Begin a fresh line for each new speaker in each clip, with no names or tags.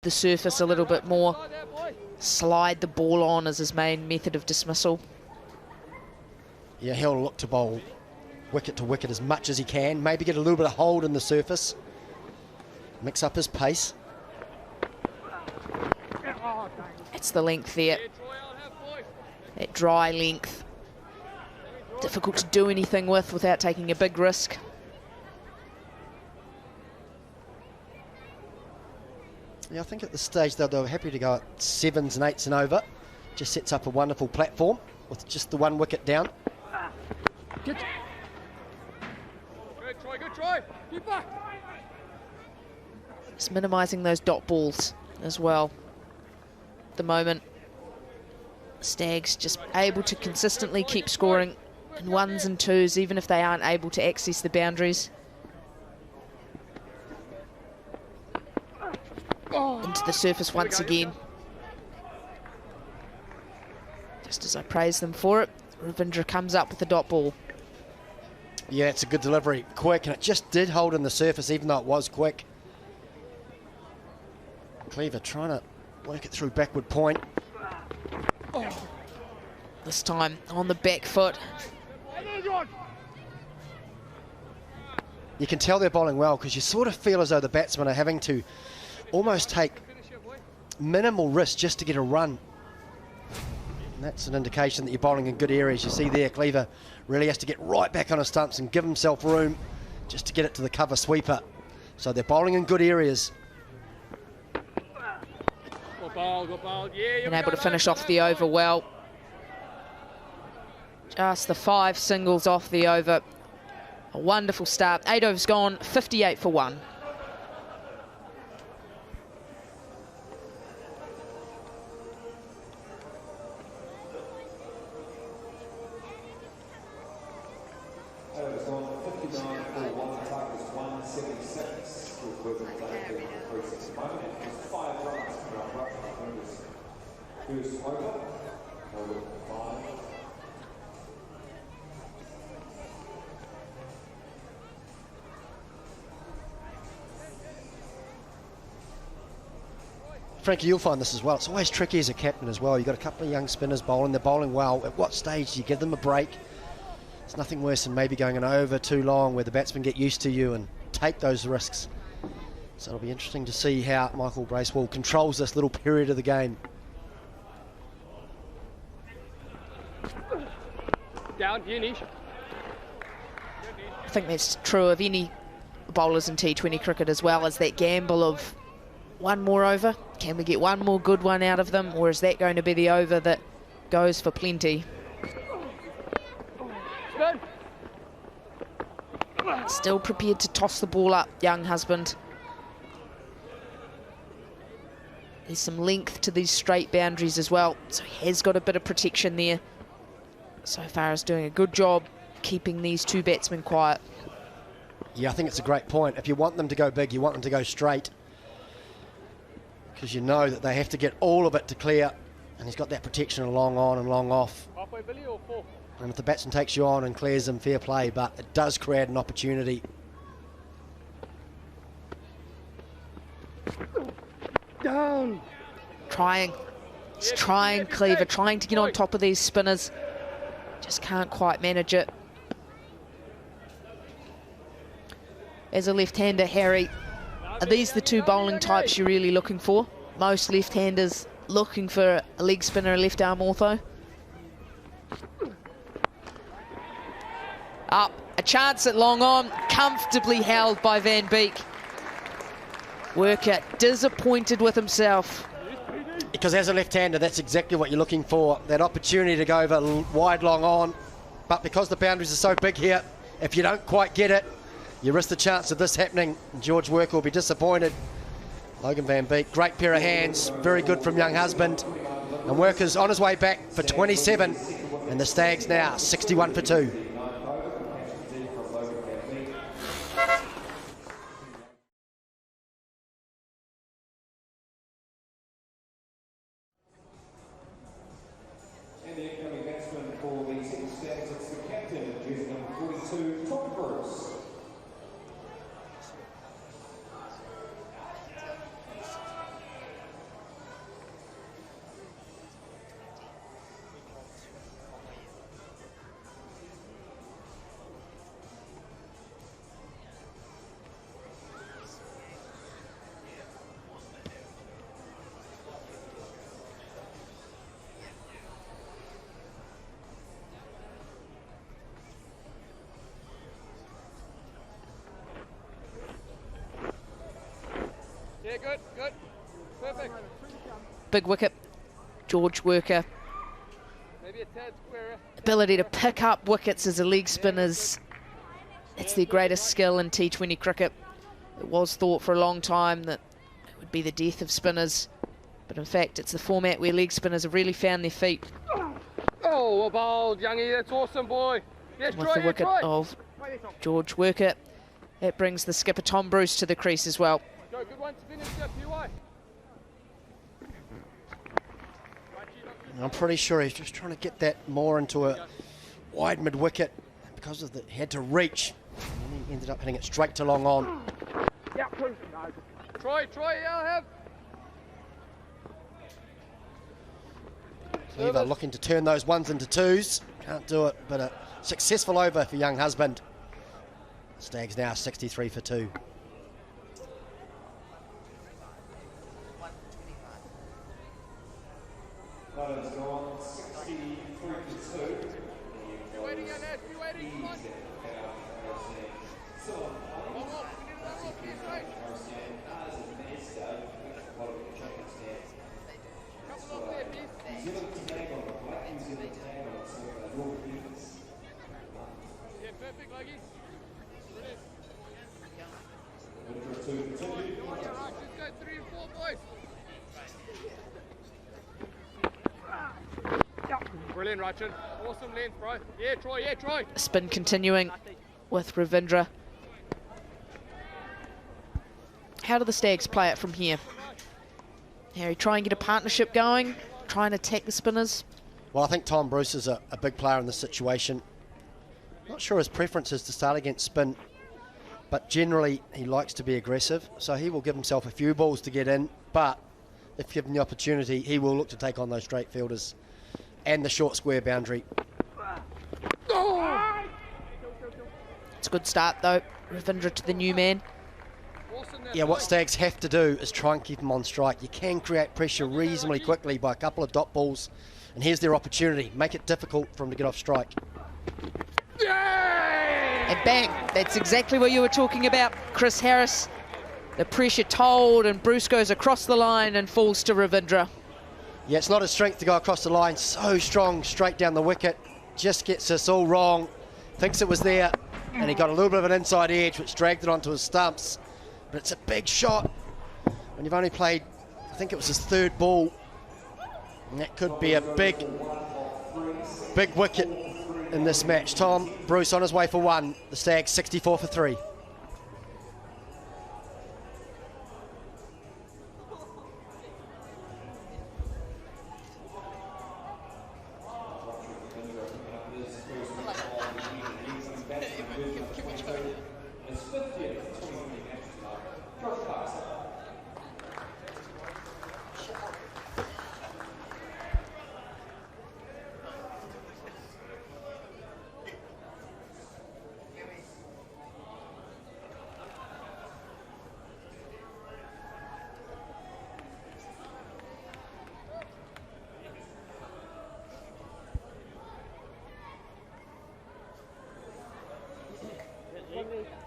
the surface a little bit more. Slide the ball on as his main method of dismissal.
Yeah, he'll look to bowl wicket to wicket as much as he can. Maybe get a little bit of hold in the surface. Mix up his pace.
It's the length there. That dry length. Difficult to do anything with without taking a big risk.
Yeah, I think at this stage they were happy to go at 7s and 8s and over. Just sets up a wonderful platform with just the one wicket down.
Good try. Keep back.
Just minimising those dot balls as well. At the moment, Stags just able to consistently keep scoring in 1s and 2s, even if they aren't able to access the boundaries. Into the surface once again. Just as I praise them for it, Ravindra comes up with the dot ball.
Yeah, it's a good delivery, quick, and it just did hold in the surface even though it was quick. Cleaver trying to work it through backward point.
This time on the back foot.
You can tell they're bowling well because you sort of feel as though the batsmen are having to almost take minimal risk just to get a run. And that's an indication that you're bowling in good areas. You see there, Cleaver really has to get right back on his stumps and give himself room just to get it to the cover sweeper. So they're bowling in good areas.
Been able to finish off the over well. Just the 5 singles off the over. A wonderful start. 8 overs gone, 58 for 1.
Frankie, you'll find this as well. It's always tricky as a captain as well. You've got a couple of young spinners bowling. They're bowling well. At what stage do you give them a break? It's nothing worse than maybe going an over too long where the batsmen get used to you and take those risks. So it'll be interesting to see how Michael Bracewell controls this little period of the game.
Down, Nish.
I think that's true of any bowlers in T20 cricket as well, as that gamble of one more over. Can we get one more good one out of them, or is that going to be the over that goes for plenty? Still prepared to toss the ball up, young husband. There's some length to these straight boundaries as well, so he has got a bit of protection there. So far as doing a good job keeping these two batsmen quiet.
Yeah, I think it's a great point. If you want them to go big, you want them to go straight, because you know that they have to get all of it to clear, and he's got that protection of long on and long off.
Halfway, Billy, or 4?
And if the batsman takes you on and clears them, fair play, but it does create an opportunity.
Down.
Trying. He's trying, Cleaver, trying to get on top of these spinners. Just can't quite manage it. As a left-hander, Harry, are these the two bowling types you're really looking for? Most left-handers looking for a leg spinner, a left-arm ortho. Up, a chance at long on, comfortably held by Van Beek. Worker disappointed with himself.
Because as a left-hander, that's exactly what you're looking for, that opportunity to go over wide long on. But because the boundaries are so big here, if you don't quite get it, you risk the chance of this happening. George Worker will be disappointed. Logan Van Beek, great pair of hands, very good from young husband. And Worker's on his way back for 27, and the Stags now 61 for 2.
Yeah, good, good. Perfect.
Big wicket. George Worker.
Maybe a tad squarer.
Ability to pick up wickets as a leg spinners. It's their greatest skill in T20 cricket. It was thought for a long time that it would be the death of spinners. But in fact, it's the format where leg spinners have really found their feet.
Oh, well bowled, Youngie. That's awesome, boy. Yes,
With
try,
the
yeah,
wicket
try.
of George Worker. That brings the skipper Tom Bruce to the crease as well.
Go, good one to finish up, PY.
I'm pretty sure he's just trying to get that more into a wide mid wicket because of the he had to reach. And he ended up hitting it straight to long on.
Yeah, please. No. Try, yeah, I'll have.
Lever looking to turn those ones into twos. Can't do it, but a successful over for young husband. Stags now 63 for 2.
Be waiting, young Ash, be waiting, come on. One more, we need one more, please, right? Couple off there, please. Yeah, perfect, Logie. Brilliant. Come on, you're right, just go 3 and 4, boys. Brilliant, Rachin. Awesome length, bro. Yeah, try.
Spin continuing with Ravindra. How do the Stags play it from here? Harry, try and get a partnership going, try and attack the spinners.
Well, I think Tom Bruce is a big player in this situation. Not sure his preference is to start against spin, but generally he likes to be aggressive, so he will give himself a few balls to get in, but if given the opportunity, he will look to take on those straight fielders and the short square boundary.
It's a good start though. Ravindra to the new man.
Awesome, that
Yeah, what
boy.
Stags have to do is try and keep him on strike. You can create pressure reasonably quickly by a couple of dot balls, and here's their opportunity. Make it difficult for him to get off strike.
And bang, that's exactly what you were talking about, Chris Harris. The pressure told, and Bruce goes across the line and falls to Ravindra.
Yeah, it's not his strength to go across the line. So strong, straight down the wicket. Just gets us all wrong. Thinks it was there, and he got a little bit of an inside edge, which dragged it onto his stumps. But it's a big shot when you've only played, I think it was his 3rd ball. And that could be a big wicket in this match. Tom Bruce on his way for 1. The Stags 64 for 3.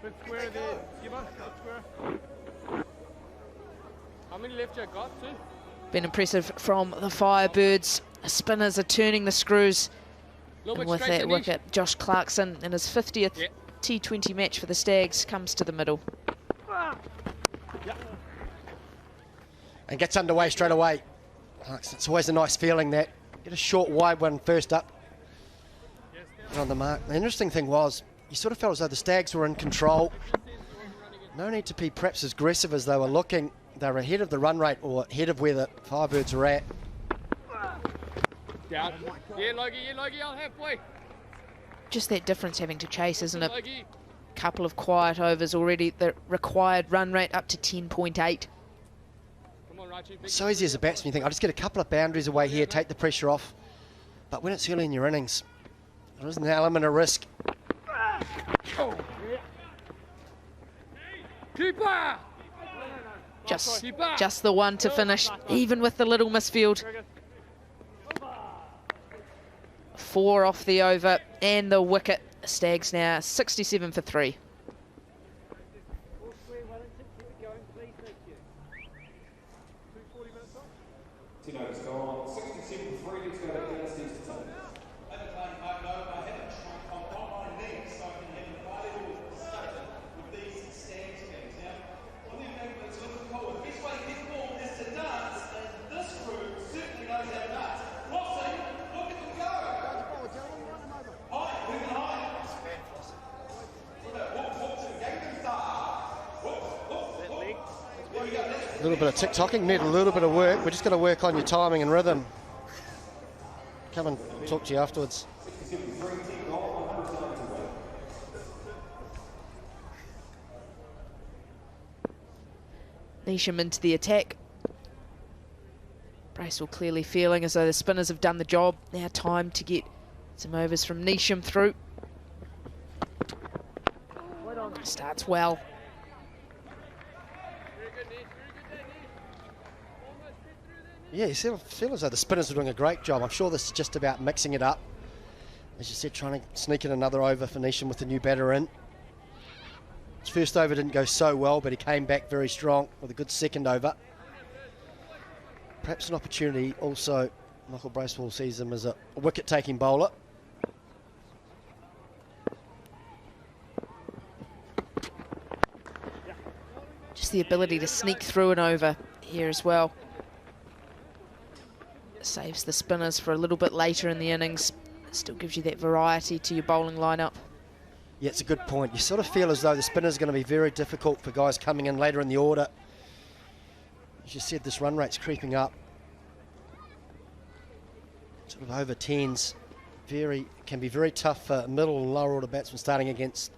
Big square there. Give us big square. How many left you got, 2?
Been impressive from the Firebirds. Spinners are turning the screws.
Little
And
bit
with
straight
that
to Nish.
wicket, Josh Clarkson in his 50th
Yeah.
T20 match for the Stags comes to the middle.
And gets underway straight away. It's always a nice feeling that. Get a short wide one first up. Get on the mark. The interesting thing was, you sort of felt as though the Stags were in control. No need to be perhaps as aggressive as they were looking. They were ahead of the run rate or ahead of where the Firebirds are at.
Down. Yeah, Logie, I'll have, boy.
Just that difference having to chase, isn't it?
Logie.
Couple of quiet overs already. The required run rate up to 10.8.
Come on, Rachi.
So easy as a batsman, you think, I'll just get a couple of boundaries away here, take the pressure off. But when it's early in your innings, there is an element of risk.
Keeper!
Just the one to finish, even with the little misfield. 4 off the over and the wicket. Stags now 67 for 3.
10 overs gone. 67-3. Let's go back downstairs to Tim.
A little bit of tick-tocking, need a little bit of work. We're just going to work on your timing and rhythm. Come and talk to you afterwards.
Neesham into the attack. Bracewell clearly feeling as though the spinners have done the job. Now time to get some overs from Neesham through. Starts well.
Yeah, you feel as though the spinners are doing a great job. I'm sure this is just about mixing it up. As you said, trying to sneak in another over for Neesham with the new batter in. His first over didn't go so well, but he came back very strong with a good second over. Perhaps an opportunity also. Michael Bracewell sees him as a wicket-taking bowler.
Just the ability to sneak through and over here as well. Saves the spinners for a little bit later in the innings. Still gives you that variety to your bowling lineup.
Yeah, it's a good point. You sort of feel as though the spinner's going to be very difficult for guys coming in later in the order. As you said, this run rate's creeping up. Sort of over 10s. Can be very tough for middle and lower order batsmen starting against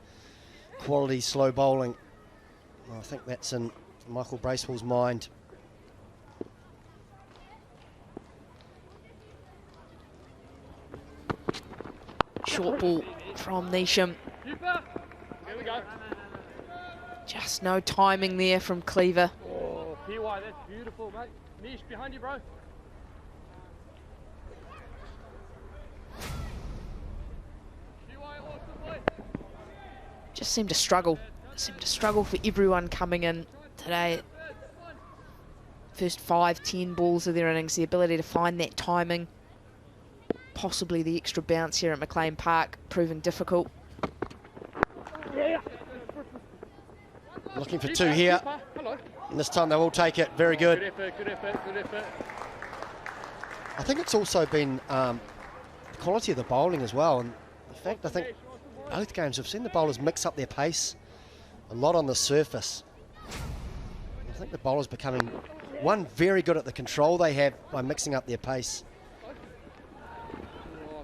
quality slow bowling. Well, I think that's in Michael Bracewell's mind.
Short ball from Neesham.
Here we go.
Just no timing there from Cleaver.
Oh, PY, that's beautiful, mate. Niche behind you, bro. PY, awesome, boy.
Just seemed to struggle. Seemed to struggle for everyone coming in today. First 5-10 balls of their innings, the ability to find that timing. Possibly the extra bounce here at McLean Park proving difficult.
Looking for two here. And this time they will take it. Very good.
Good effort, good effort, good effort.
I think it's also been the quality of the bowling as well. And in fact, I think both games we've seen the bowlers mix up their pace a lot on the surface. I think the bowlers becoming, one, very good at the control they have by mixing up their pace.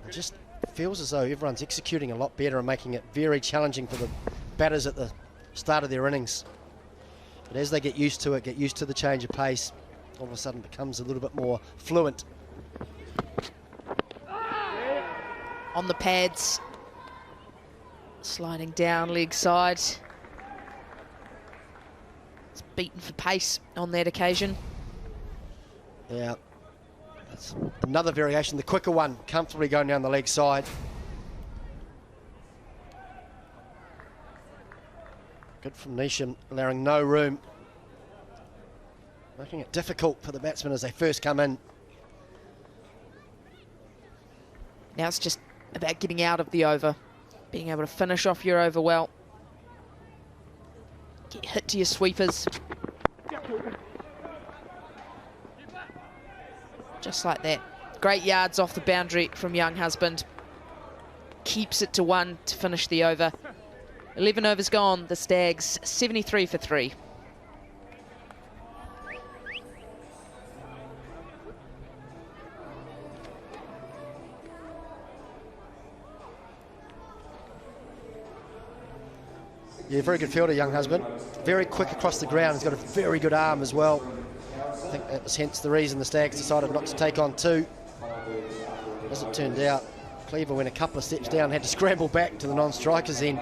It just feels as though everyone's executing a lot better and making it very challenging for the batters at the start of their innings. But as they get used to it, get used to the change of pace, all of a sudden it becomes a little bit more fluent.
On the pads. Sliding down leg side. It's beaten for pace on that occasion.
Yeah. That's another variation, the quicker one, comfortably going down the leg side. Good from Neesham, allowing no room. Making it difficult for the batsmen as they first come in.
Now it's just about getting out of the over. Being able to finish off your over well. Get hit to your sweepers. Just like that. Great yards off the boundary from Young Husband. Keeps it to 1 to finish the over. 11 overs gone. The Stags 73 for 3.
Yeah, very good fielder, Young Husband. Very quick across the ground. He's got a very good arm as well. I think that was hence the reason the Stags decided not to take on 2. As it turned out, Cleaver went a couple of steps down, had to scramble back to the non-strikers end.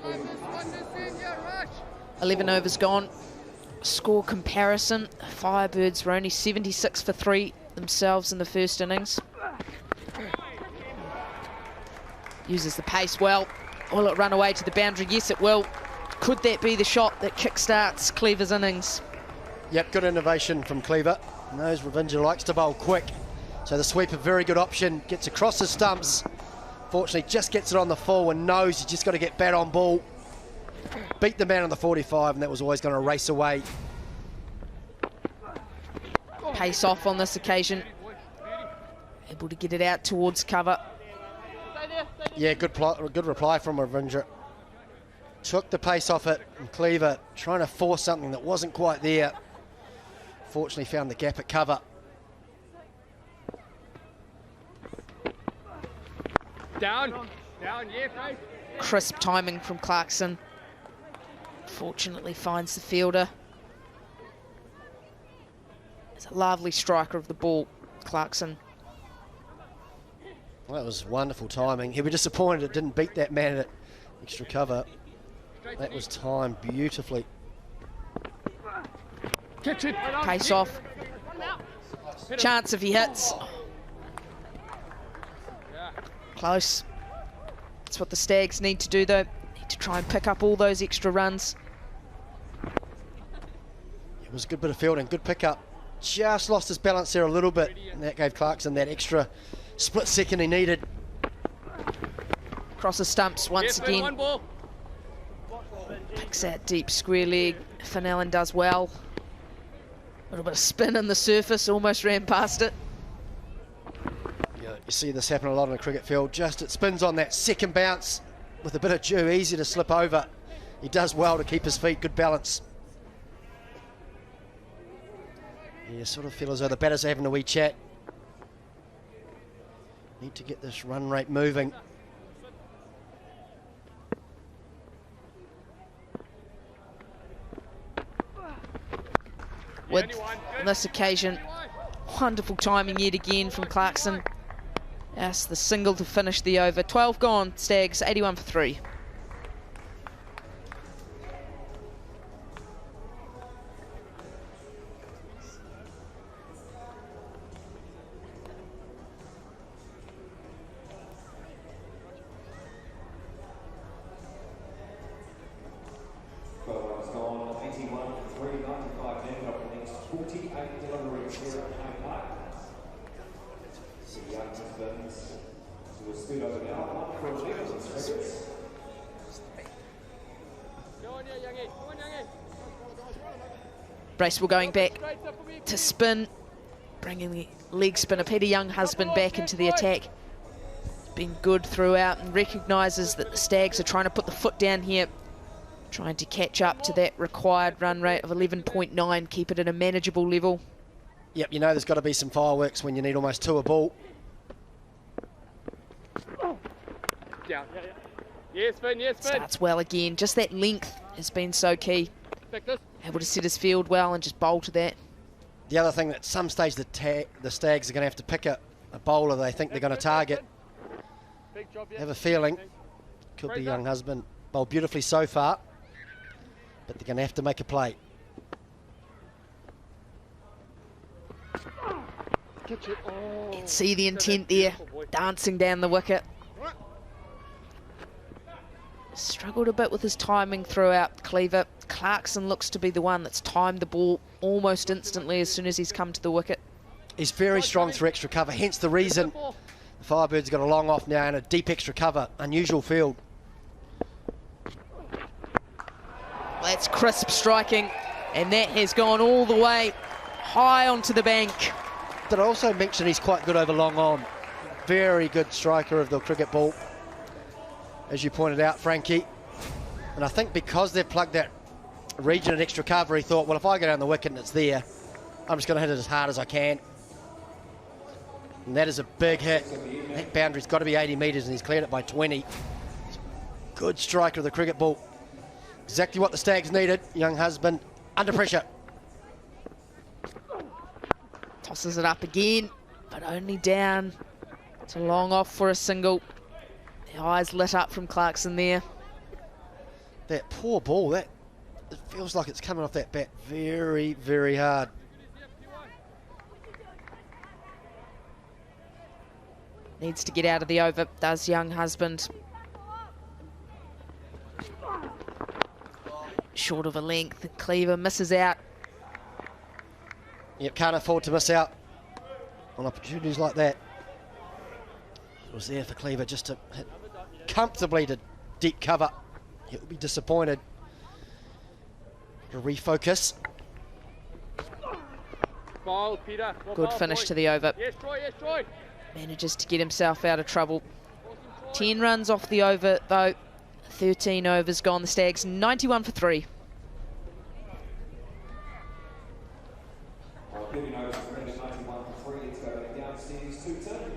Yeah,
11 overs gone. Score comparison. Firebirds were only 76 for 3 themselves in the first innings. Uses the pace well. Will it run away to the boundary? Yes, it will. Could that be the shot that kickstarts Cleaver's innings?
Yep, good innovation from Cleaver. Knows Ravinja likes to bowl quick. So the sweep, a very good option. Gets across the stumps. Fortunately, just gets it on the full and knows he's just got to get bat on ball. Beat the man on the 45, and that was always going to race away.
Pace off on this occasion. Able to get it out towards cover.
Yeah, good reply from Ravinja. Took the pace off it, and Cleaver trying to force something that wasn't quite there. Fortunately found the gap at cover.
Down, yeah, mate.
Crisp timing from Clarkson. Fortunately finds the fielder. He's a lovely striker of the ball, Clarkson.
Well, that was wonderful timing. He'll be disappointed it didn't beat that man at extra cover. That was timed beautifully.
Catch it.
Pace off. Chance if he hits. Close. That's what the Stags need to do, though. Need to try and pick up all those extra runs.
It was a good bit of fielding, good pickup. Just lost his balance there a little bit, and that gave Clarkson that extra split second he needed.
Crosses stumps once
One
again.
ball.
Picks that deep square leg. Fennellan does well. A little bit of spin in the surface, almost ran past it.
Yeah, you see this happen a lot on a cricket field. Just it spins on that second bounce with a bit of dew, easy to slip over. He does well to keep his feet, good balance. You sort of feel as though the batters are having a wee chat. Need to get this run rate moving.
With, on this occasion, wonderful timing yet again from Clarkson. Yes, the single to finish the over. 12 gone, Stags, 81 for 3. Bracewell going back to spin, bringing the leg spinner Peter Younghusband back into the attack. Been good throughout and recognises that the Stags are trying to put the foot down here, trying to catch up to that required run rate of 11.9, keep it at a manageable level.
Yep, you know there's got to be some fireworks when you need almost 2 a ball.
Down. Yes, spin, yes, spin.
Starts well again, just that length has been so key.
Back this.
Able to set his field well and just bowl to that.
The other thing, at some stage the Stags are going to have to pick a bowler they think they're going to target.
Big job, yeah.
Have a feeling. Could be Younghusband. Bowled beautifully so far, but they're going to have to make a play.
Catch it. Oh.
You can see the intent there, dancing down the wicket. Struggled a bit with his timing throughout, Cleaver. Clarkson looks to be the one that's timed the ball almost instantly as soon as he's come to the wicket.
He's very strong through extra cover, hence the reason the Firebirds got a long off now and a deep extra cover. Unusual field.
That's crisp striking, and that has gone all the way high onto the bank.
Did I also mention he's quite good over long on? Very good striker of the cricket ball, as you pointed out, Frankie. And I think because they've plugged that region at extra cover, he thought, well, if I go down the wicket and it's there, I'm just going to hit it as hard as I can. And that is a big hit. That boundary's got to be 80 metres, and he's cleared it by 20. Good striker of the cricket ball. Exactly what the Stags needed. Younghusband under pressure.
Tosses it up again, but only down. It's a long off for a single. The eyes lit up from Clarkson there.
That poor ball, that it feels like it's coming off that bat very, very hard.
Needs to get out of the over, does Younghusband. short of a length. Cleaver misses out.
Yep, can't afford to miss out on opportunities like that. It was there for Cleaver just to hit comfortably to deep cover. He'll be disappointed. To refocus.
Ball, Peter.
Good finish to the over.
Yes, Troy, yes, Troy.
Manages to get himself out of trouble. 10 runs off the over, though. 13 overs gone. The Stags 91 for 3.
Giving over to Rangers 91 for 3. Let's go back downstairs 2-2.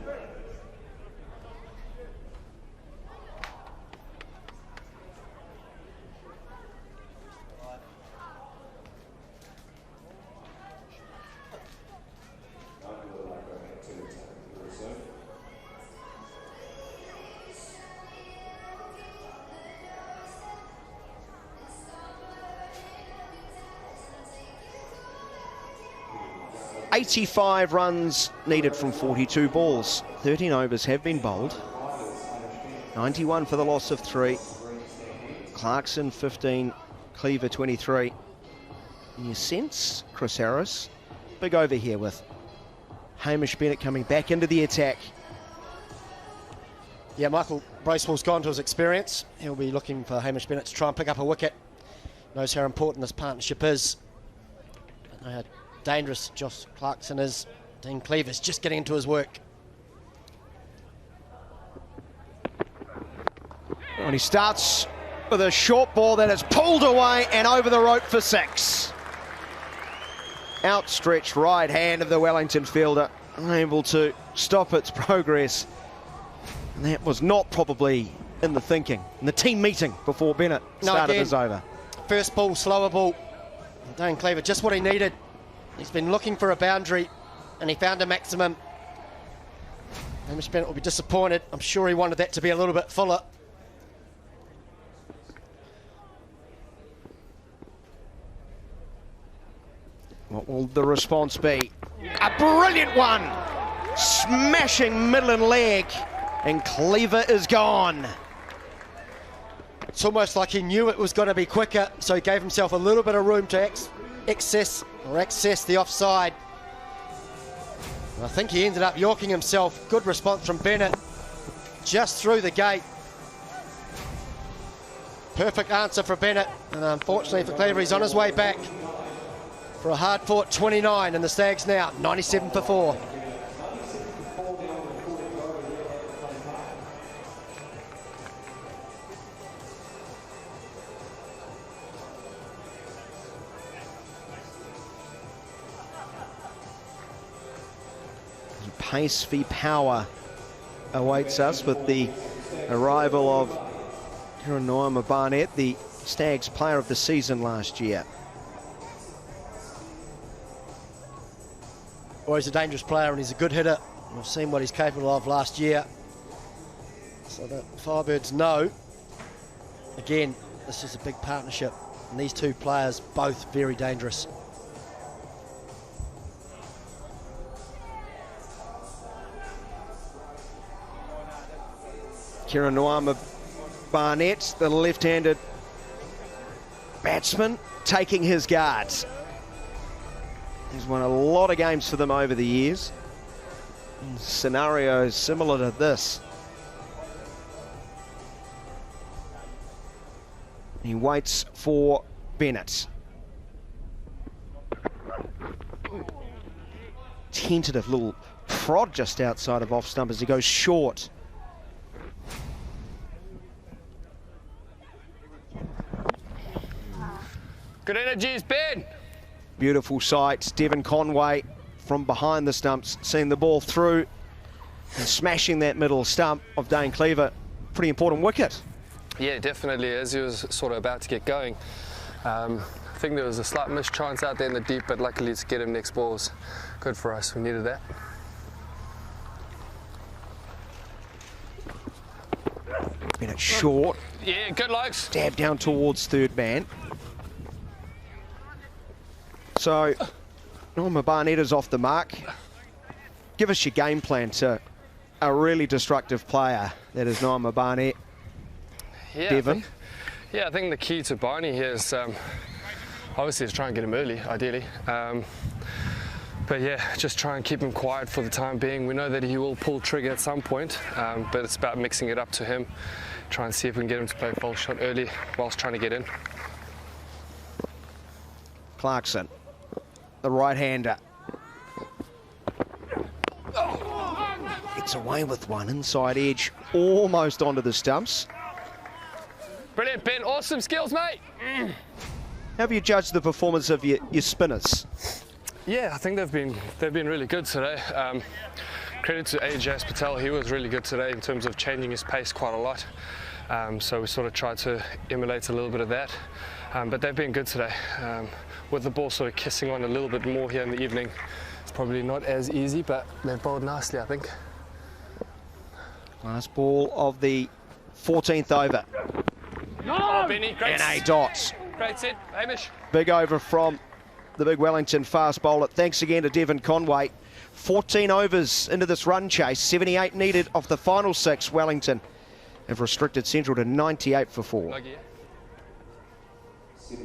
$85 runs needed from 42 balls. 13 overs have been bowled. 91 for the loss of 3. Clarkson 15, Cleaver 23. And you sense, Chris Harris, big over here with Hamish Bennett coming back into the attack.
Yeah, Michael Bracewell's gone to his experience. He'll be looking for Hamish Bennett to try and pick up a wicket. Knows how important this partnership is. Don't know how dangerous Josh Clarkson is. Dean Cleaver's just getting into his work.
And he starts with a short ball that is pulled away and over the rope for 6. Outstretched right hand of the Wellington fielder, unable to stop its progress. And that was not probably in the thinking, in the team meeting before Bennett started his over.
First ball, slower ball. Dane Cleaver, just what he needed. He's been looking for a boundary and he found a maximum. Hamish Bennett will be disappointed. I'm sure he wanted that to be a little bit fuller.
What will the response be? A brilliant one! Smashing middle and leg, and Cleaver is gone.
It's almost like he knew it was going to be quicker, so he gave himself a little bit of room to access the offside. And I think he ended up yorking himself. Good response from Bennett, just through the gate. Perfect answer for Bennett, and unfortunately for Cleaver, he's on his way back for a hard-fought 29, and the Stags now 97 for 4.
Pace v power awaits us with the arrival of Kieran Noama-Barnett, the Stags player of the season last year.
Well, he's a dangerous player and he's a good hitter. We've seen what he's capable of last year. So the Firebirds know, again, this is a big partnership. And these two players, both very dangerous.
Kieran Noama-Barnett, the left-handed batsman, taking his guards. He's won a lot of games for them over the years. Scenarios similar to this. He waits for Bennett. Tentative little prod just outside of off stump as he goes short.
Good energies, Ben.
Beautiful sight. Devon Conway from behind the stumps, seeing the ball through and smashing that middle stump of Dane Cleaver. Pretty important wicket.
Yeah, definitely, as he was sort of about to get going. I think there was a slight mischance out there in the deep, but luckily to get him next ball was good for us. We needed that.
Bennett short.
Yeah, good likes.
Dab down towards third man. So, Noama-Barnett is off the mark. Give us your game plan to a really destructive player that is Noama-Barnett.
Yeah,
Devon.
Yeah, I think the key to Barney here is obviously is try and get him early, ideally. But yeah, just try and keep him quiet for the time being. We know that he will pull trigger at some point, but it's about mixing it up to him. Try and see if we can get him to play false shot early whilst trying to get in.
Clarkson, the right-hander. Gets away with one, inside edge, almost onto the stumps.
Brilliant, Ben. Awesome skills, mate.
How have you judged the performance of your spinners?
Yeah, I think they've been really good today. Credit to Ajaz Patel. He was really good today in terms of changing his pace quite a lot. So we sort of tried to emulate a little bit of that. But they've been good today. With the ball sort of kissing on a little bit more here in the evening, it's probably not as easy, but they've bowled nicely, I think.
Last ball of the 14th over.
Oh, Benny, great.
And a dot.
Great set, Hamish.
Big over from the big Wellington fast bowler. Thanks again to Devon Conway. 14 overs into this run chase. 78 needed of the final 6. Wellington have restricted Central to 98 for 4.
Lucky, yeah.